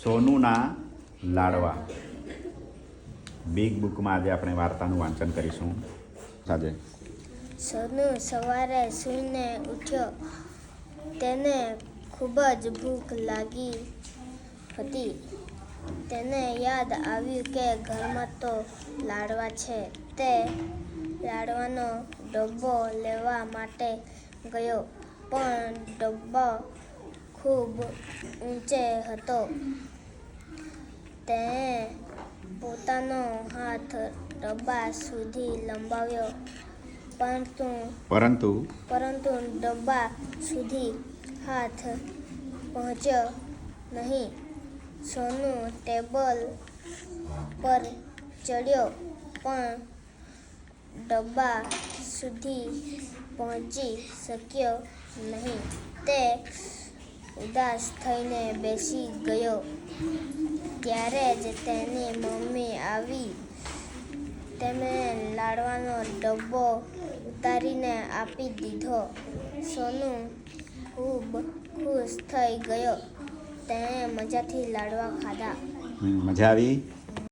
સોનુના લાડવા. બિગ બુકમાં આજે આપણે વાર્તાનું વાંચન કરીશું. આજે સોનુ સવારે સૂઈને ઉઠ્યો. તેને ખૂબ જ ભૂખ લાગી હતી. તેને યાદ આવ્યું કે ઘરમાં તો લાડવા છે. તે લાડવાનો ડબ્બો લેવા માટે ગયો, પણ ડબ્બો ખૂબ ઊંચે હતો. તેણે પોતાનો હાથ ડબ્બા સુધી લંબાવ્યો, પરંતુ ડબ્બા સુધી હાથ પહોંચ્યો નહીં. સોનુ ટેબલ પર ચડ્યો, પણ ડબ્બા સુધી પહોંચી શક્યો નહીં. તે ઉદાસ થઈને બેસી ગયો. ત્યારે જ તેની મમ્મી આવી. તેમણે લાડવાનો ડબ્બો ઉતારીને આપી દીધો. સોનુ ખૂબ ખુશ થઈ ગયો. તેણે મજાથી લાડવા ખાધા. મજા આવી.